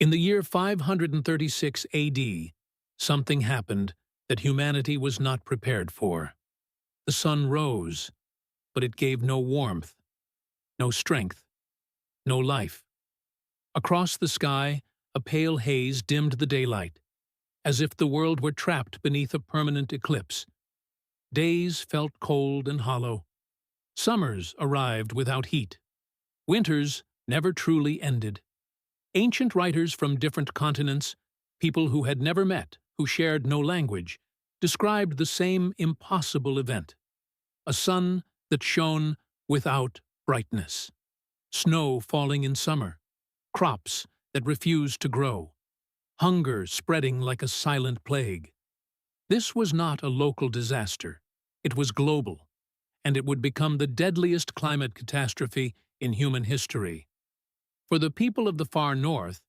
In the year 536 AD, something happened that humanity was not prepared for. The sun rose, but it gave no warmth, no strength, no life. Across the sky, a pale haze dimmed the daylight, as if the world were trapped beneath a permanent eclipse. Days felt cold and hollow. Summers arrived without heat. Winters never truly ended. Ancient writers from different continents, people who had never met, who shared no language, described the same impossible event. A sun that shone without brightness. Snow falling in summer. Crops that refused to grow. Hunger spreading like a silent plague. This was not a local disaster. It was global, and it would become the deadliest climate catastrophe in human history. For the people of the far north,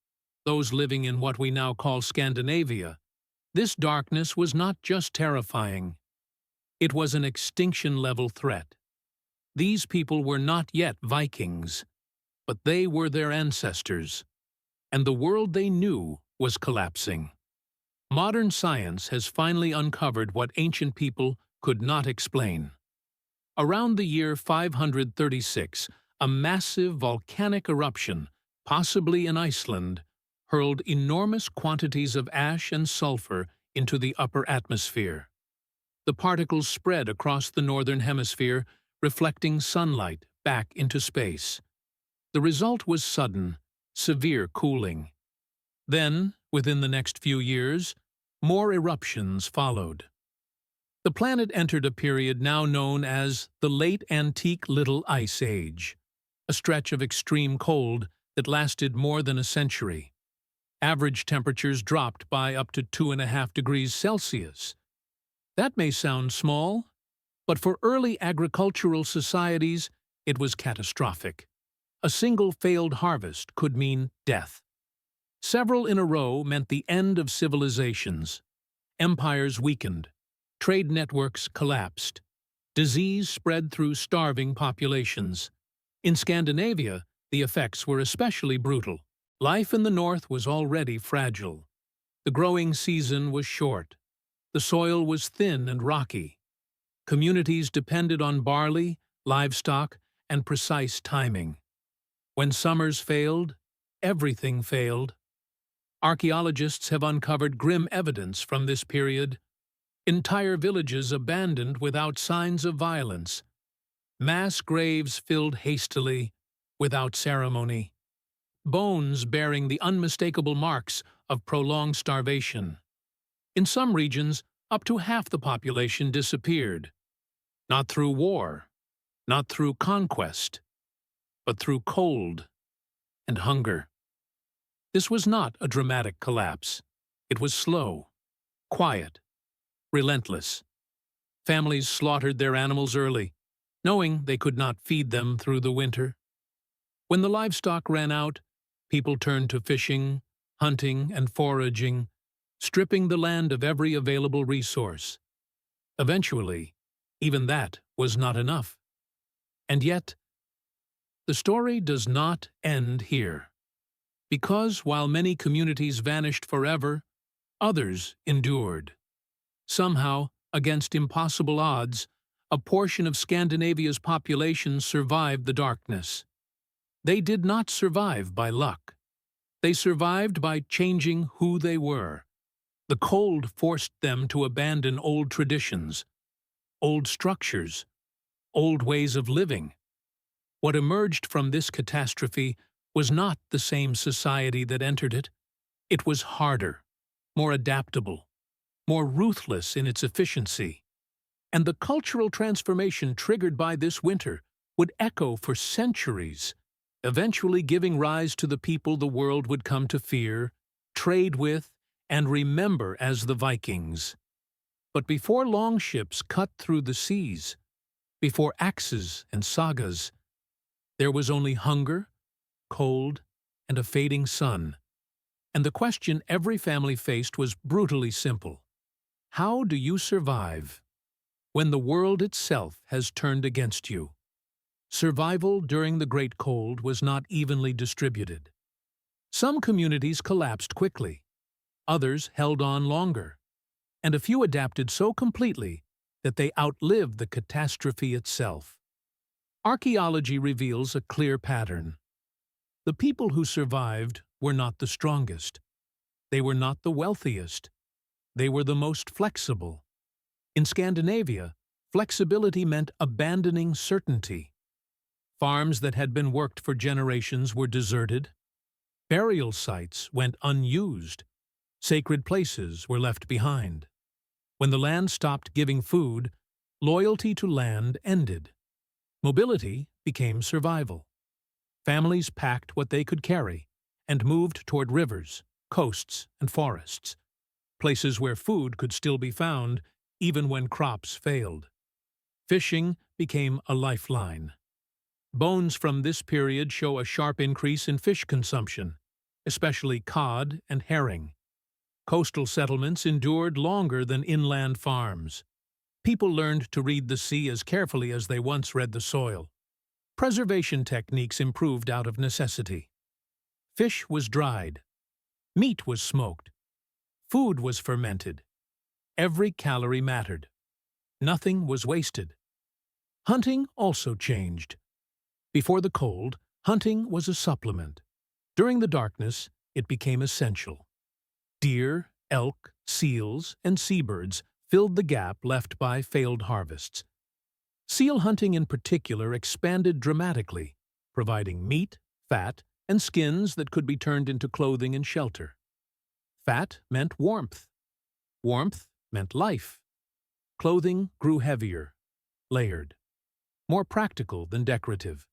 those living in what we now call Scandinavia, this darkness was not just terrifying. It was an extinction-level threat. These people were not yet Vikings, but they were their ancestors, and the world they knew was collapsing. Modern science has finally uncovered what ancient people could not explain. Around the year 536, a massive volcanic eruption, possibly in Iceland, hurled enormous quantities of ash and sulfur into the upper atmosphere. The particles spread across the northern hemisphere, reflecting sunlight back into space. The result was sudden, severe cooling. Then, within the next few years, more eruptions followed. The planet entered a period now known as the Late Antique Little Ice Age, a stretch of extreme cold that lasted more than a century. Average temperatures dropped by up to 2.5 degrees Celsius. That may sound small, but for early agricultural societies, it was catastrophic. A single failed harvest could mean death. Several in a row meant the end of civilizations. Empires weakened. Trade networks collapsed. Disease spread through starving populations. In Scandinavia, the effects were especially brutal. Life in the north was already fragile. The growing season was short. The soil was thin and rocky. Communities depended on barley, livestock, and precise timing. When summers failed, everything failed. Archaeologists have uncovered grim evidence from this period. Entire villages abandoned without signs of violence. Mass graves filled hastily, without ceremony. Bones bearing the unmistakable marks of prolonged starvation. In some regions, up to half the population disappeared. Not through war, not through conquest, but through cold and hunger. This was not a dramatic collapse. It was slow, quiet, relentless. Families slaughtered their animals early, knowing they could not feed them through the winter. When the livestock ran out, people turned to fishing, hunting, and foraging, stripping the land of every available resource. Eventually, even that was not enough. And yet, the story does not end here. Because while many communities vanished forever, others endured. Somehow, against impossible odds, a portion of Scandinavia's population survived the darkness. They did not survive by luck. They survived by changing who they were. The cold forced them to abandon old traditions, old structures, old ways of living. What emerged from this catastrophe was not the same society that entered it. It was harder, more adaptable, more ruthless in its efficiency. And the cultural transformation triggered by this winter would echo for centuries, eventually giving rise to the people the world would come to fear, trade with, and remember as the Vikings. But before longships cut through the seas, before axes and sagas, there was only hunger, cold, and a fading sun. And the question every family faced was brutally simple. How do you survive when the world itself has turned against you? Survival during the Great Cold was not evenly distributed. Some communities collapsed quickly, others held on longer, and a few adapted so completely that they outlived the catastrophe itself. Archaeology reveals a clear pattern. The people who survived were not the strongest. They were not the wealthiest. They were the most flexible. In Scandinavia, flexibility meant abandoning certainty. Farms that had been worked for generations were deserted. Burial sites went unused. Sacred places were left behind. When the land stopped giving food, loyalty to land ended. Mobility became survival. Families packed what they could carry and moved toward rivers, coasts, and forests, places where food could still be found even when crops failed. Fishing became a lifeline. Bones from this period show a sharp increase in fish consumption, especially cod and herring. Coastal settlements endured longer than inland farms. People learned to read the sea as carefully as they once read the soil. Preservation techniques improved out of necessity. Fish was dried. Meat was smoked. Food was fermented. Every calorie mattered. Nothing was wasted. Hunting also changed. Before the cold, hunting was a supplement. During the darkness, it became essential. Deer, elk, seals, and seabirds filled the gap left by failed harvests. Seal hunting in particular expanded dramatically, providing meat, fat, and skins that could be turned into clothing and shelter. Fat meant warmth. Warmth meant life. Clothing grew heavier, layered, more practical than decorative.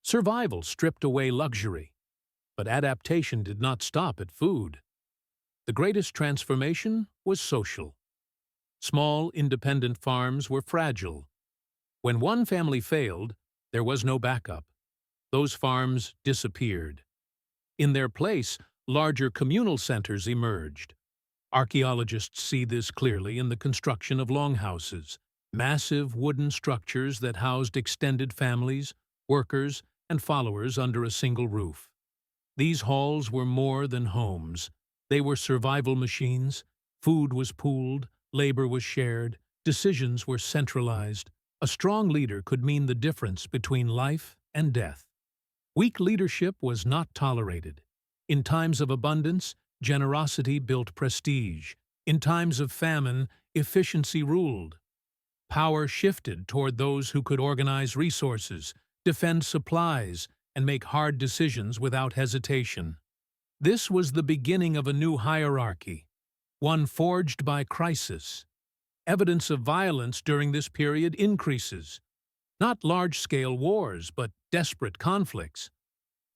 Survival stripped away luxury, but adaptation did not stop at food. The greatest transformation was social. Small, independent farms were fragile. When one family failed, there was no backup. Those farms disappeared. In their place, larger communal centers emerged. Archaeologists see this clearly in the construction of longhouses, massive wooden structures that housed extended families, workers, and followers under a single roof. These halls were more than homes. They were survival machines. Food was pooled, labor was shared, decisions were centralized. A strong leader could mean the difference between life and death. Weak leadership was not tolerated. In times of abundance, generosity built prestige. In times of famine, efficiency ruled. Power shifted toward those who could organize resources, defend supplies, and make hard decisions without hesitation. This was the beginning of a new hierarchy, one forged by crisis. Evidence of violence during this period increases. Not large-scale wars, but desperate conflicts.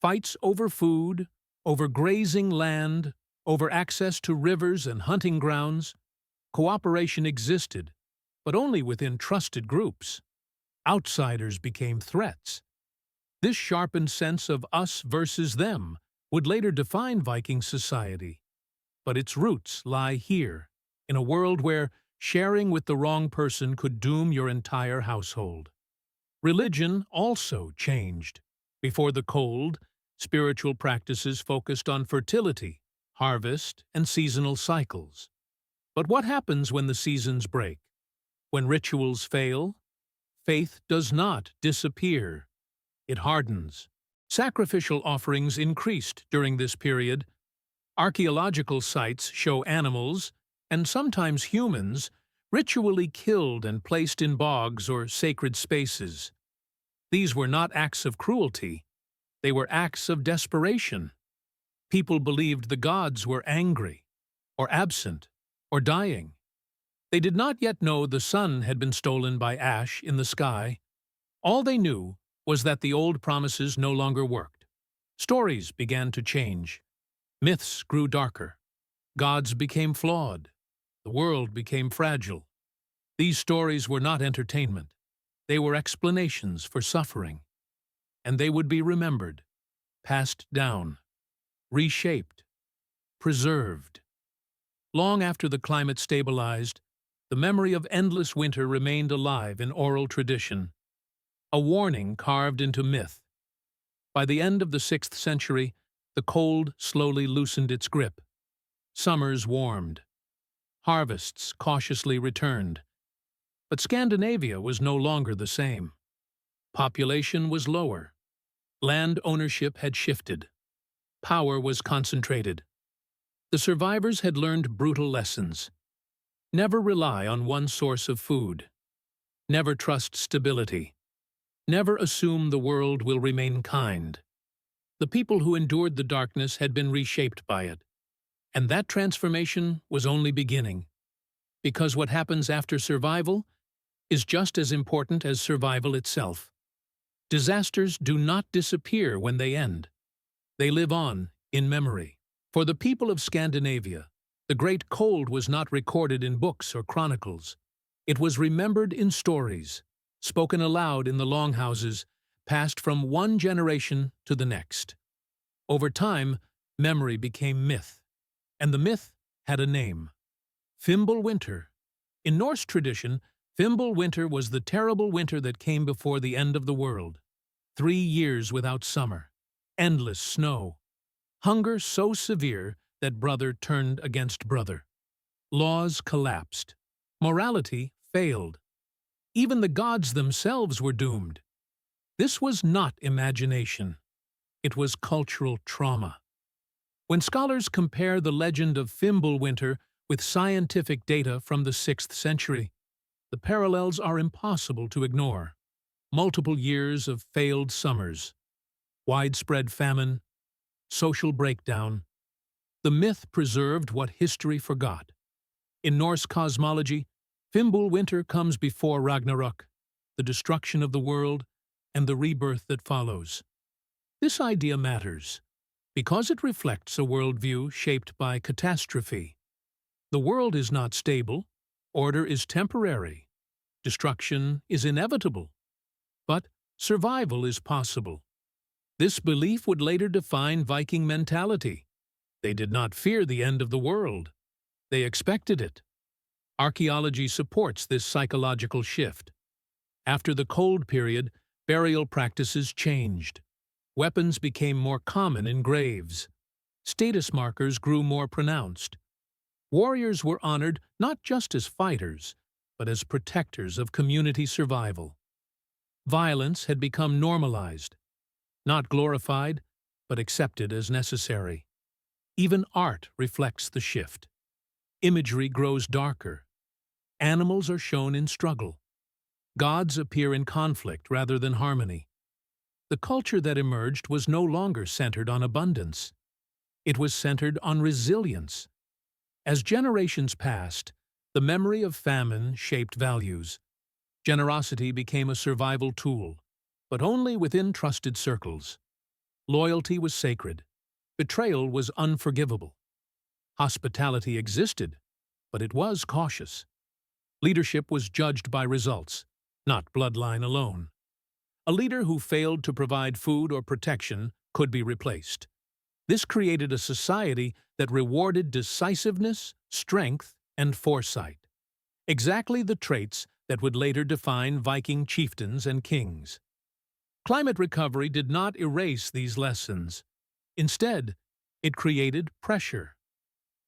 Fights over food, over grazing land, over access to rivers and hunting grounds. Cooperation existed, but only within trusted groups. Outsiders became threats. This sharpened sense of us versus them would later define Viking society. But its roots lie here, in a world where sharing with the wrong person could doom your entire household. Religion also changed. Before the cold, spiritual practices focused on fertility, harvest, and seasonal cycles. But what happens when the seasons break? When rituals fail? Faith does not disappear. It hardens. Sacrificial offerings increased during this period. Archaeological sites show animals, and sometimes humans, ritually killed and placed in bogs or sacred spaces. These were not acts of cruelty. They were acts of desperation. People believed the gods were angry, or absent, or dying. They did not yet know the sun had been stolen by ash in the sky. All they knew was that the old promises no longer worked. Stories began to change. Myths grew darker. Gods became flawed. The world became fragile. These stories were not entertainment. They were explanations for suffering. And they would be remembered, passed down, reshaped, preserved. Long after the climate stabilized, the memory of endless winter remained alive in oral tradition, a warning carved into myth. By the end of the 6th century, The cold slowly loosened its grip. Summers warmed. Harvests cautiously returned. But Scandinavia was no longer the same. Population was lower. Land ownership had shifted. Power was concentrated. The survivors had learned brutal lessons. Never rely on one source of food. Never trust stability. Never assume the world will remain kind. The people who endured the darkness had been reshaped by it. And that transformation was only beginning. Because what happens after survival is just as important as survival itself. Disasters do not disappear when they end. They live on in memory. For the people of Scandinavia, the Great Cold was not recorded in books or chronicles. It was remembered in stories, spoken aloud in the longhouses, passed from one generation to the next. Over time, memory became myth, and the myth had a name. Fimbulwinter. In Norse tradition, Fimbulwinter was the terrible winter that came before the end of the world. 3 years without summer, endless snow, hunger so severe that brother turned against brother. Laws collapsed. Morality failed. Even the gods themselves were doomed. This was not imagination. It was cultural trauma. When scholars compare the legend of Fimbulwinter with scientific data from the 6th century, the parallels are impossible to ignore. Multiple years of failed summers, widespread famine, social breakdown. The myth preserved what history forgot. In Norse cosmology, Fimbulwinter comes before Ragnarok, the destruction of the world, and the rebirth that follows. This idea matters because it reflects a worldview shaped by catastrophe. The world is not stable, order is temporary, destruction is inevitable, but survival is possible. This belief would later define Viking mentality. They did not fear the end of the world. They expected it. Archaeology supports this psychological shift. After the Cold Period, burial practices changed. Weapons became more common in graves. Status markers grew more pronounced. Warriors were honored not just as fighters, but as protectors of community survival. Violence had become normalized, not glorified, but accepted as necessary. Even art reflects the shift. Imagery grows darker. Animals are shown in struggle. Gods appear in conflict rather than harmony. The culture that emerged was no longer centered on abundance. It was centered on resilience. As generations passed, the memory of famine shaped values. Generosity became a survival tool, but only within trusted circles. Loyalty was sacred. Betrayal was unforgivable. Hospitality existed, but it was cautious. Leadership was judged by results, not bloodline alone. A leader who failed to provide food or protection could be replaced. This created a society that rewarded decisiveness, strength, and foresight. Exactly the traits that would later define Viking chieftains and kings. Climate recovery did not erase these lessons. Instead, it created pressure.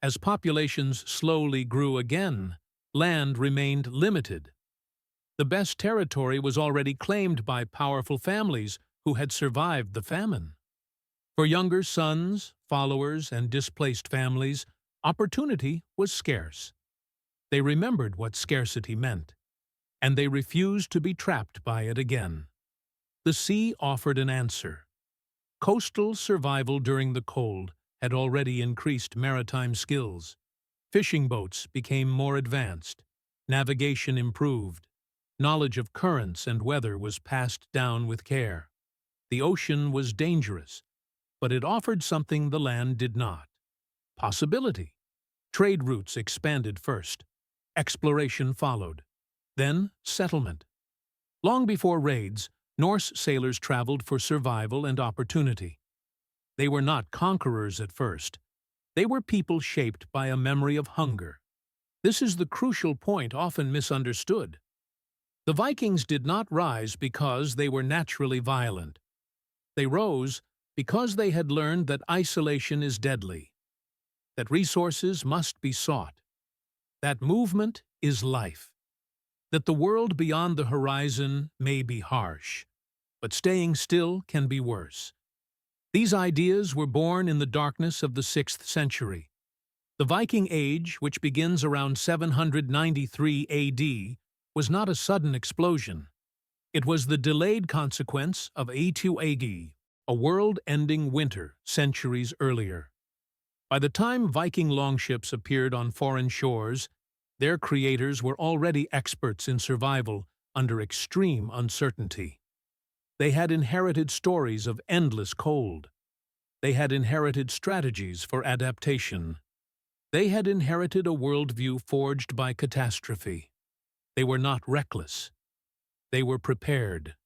As populations slowly grew again, land remained limited. The best territory was already claimed by powerful families who had survived the famine. For younger sons, followers, and displaced families, opportunity was scarce. They remembered what scarcity meant, and they refused to be trapped by it again. The sea offered an answer. Coastal survival during the cold had already increased maritime skills. Fishing boats became more advanced. Navigation improved. Knowledge of currents and weather was passed down with care. The ocean was dangerous, but it offered something the land did not: possibility. Trade routes expanded first. Exploration followed. Then settlement. Long before raids, Norse sailors traveled for survival and opportunity. They were not conquerors at first. They were people shaped by a memory of hunger. This is the crucial point often misunderstood. The Vikings did not rise because they were naturally violent. They rose Because they had learned that isolation is deadly, that resources must be sought, that movement is life, that the world beyond the horizon may be harsh, but staying still can be worse. These ideas were born in the darkness of the 6th century. The Viking Age, which begins around 793 AD, was not a sudden explosion. It was the delayed consequence of A2 AD, a world-ending winter centuries earlier. By the time Viking longships appeared on foreign shores, their creators were already experts in survival under extreme uncertainty. They had inherited stories of endless cold. They had inherited strategies for adaptation. They had inherited a worldview forged by catastrophe. They were not reckless. They were prepared.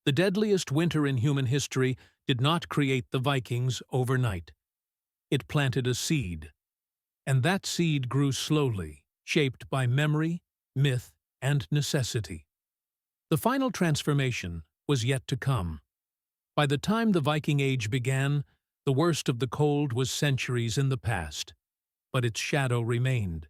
The deadliest winter in human history did not create the Vikings overnight. It planted a seed, and that seed grew slowly, shaped by memory, myth, and necessity. The final transformation was yet to come. By the time the Viking Age began, the worst of the cold was centuries in the past, but its shadow remained.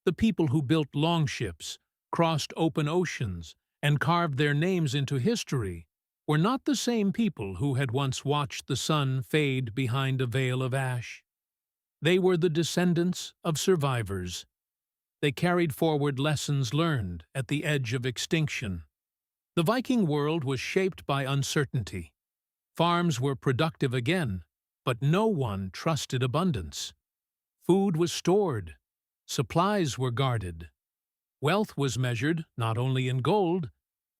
The people who built longships, crossed open oceans, and carved their names into history were not the same people who had once watched the sun fade behind a veil of ash. They were the descendants of survivors. They carried forward lessons learned at the edge of extinction. The Viking world was shaped by uncertainty. Farms were productive again, but no one trusted abundance. Food was stored. Supplies were guarded. Wealth was measured not only in gold,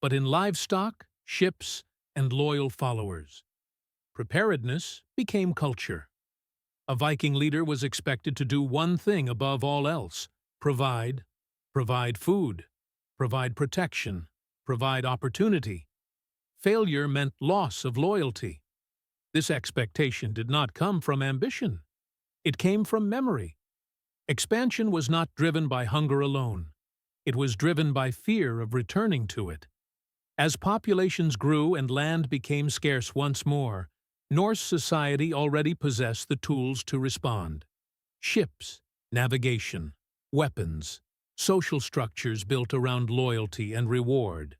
but in livestock, ships, and loyal followers. Preparedness became culture. A Viking leader was expected to do one thing above all else: provide food, provide protection, provide opportunity. Failure meant loss of loyalty. This expectation did not come from ambition. It came from memory. Expansion was not driven by hunger alone. It was driven by fear of returning to it. As populations grew and land became scarce once more, Norse society already possessed the tools to respond. Ships, navigation, weapons, social structures built around loyalty and reward.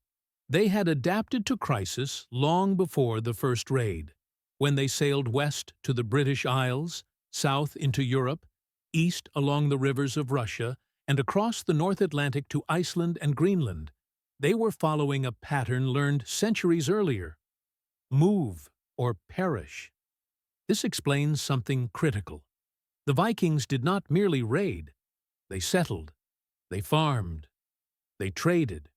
They had adapted to crisis long before the first raid, when they sailed west to the British Isles, south into Europe, east along the rivers of Russia, and across the North Atlantic to Iceland and Greenland. They were following a pattern learned centuries earlier: move or perish. This explains something critical. The Vikings did not merely raid. They settled. They farmed. They traded.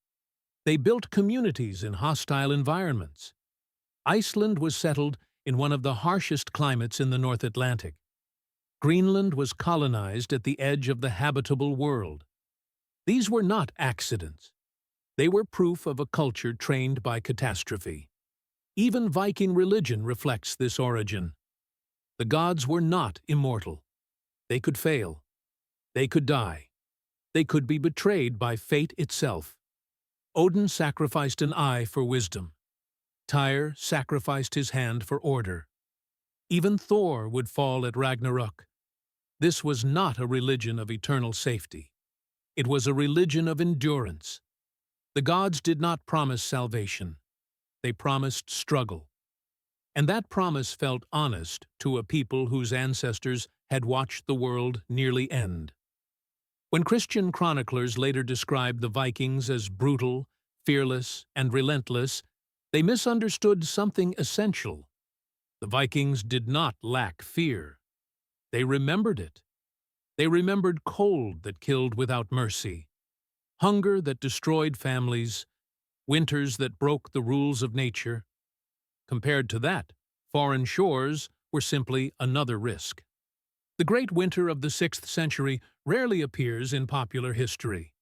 They built communities in hostile environments. Iceland was settled in one of the harshest climates in the North Atlantic. Greenland was colonized at the edge of the habitable world. These were not accidents. They were proof of a culture trained by catastrophe. Even Viking religion reflects this origin. The gods were not immortal. They could fail. They could die. They could be betrayed by fate itself. Odin sacrificed an eye for wisdom. Tyr sacrificed his hand for order. Even Thor would fall at Ragnarok. This was not a religion of eternal safety. It was a religion of endurance. The gods did not promise salvation. They promised struggle. And that promise felt honest to a people whose ancestors had watched the world nearly end. When Christian chroniclers later described the Vikings as brutal, fearless, and relentless, they misunderstood something essential. The Vikings did not lack fear. They remembered it. They remembered cold that killed without mercy, hunger that destroyed families, winters that broke the rules of nature. Compared to that, foreign shores were simply another risk. The Great Winter of the 6th century rarely appears in popular history.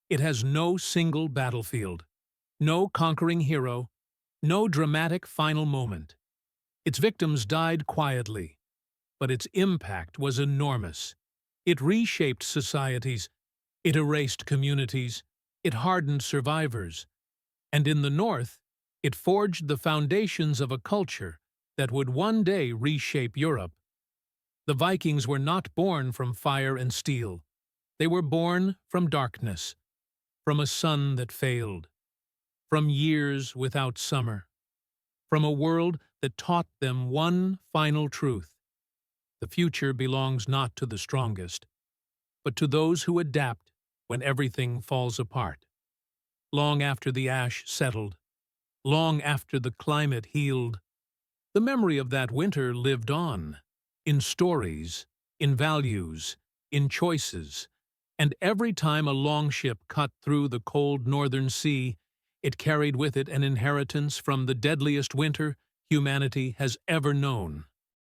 It has no single battlefield, no conquering hero, no dramatic final moment. Its victims died quietly, but its impact was enormous. It reshaped societies, it erased communities, it hardened survivors, and in the North, it forged the foundations of a culture that would one day reshape Europe. The Vikings were not born from fire and steel. They were born from darkness, from a sun that failed, from years without summer, from a world that taught them one final truth. The future belongs not to the strongest, but to those who adapt when everything falls apart. Long after the ash settled, long after the climate healed, the memory of that winter lived on, in stories, in values, in choices, and every time a longship cut through the cold northern sea, it carried with it an inheritance from the deadliest winter humanity has ever known.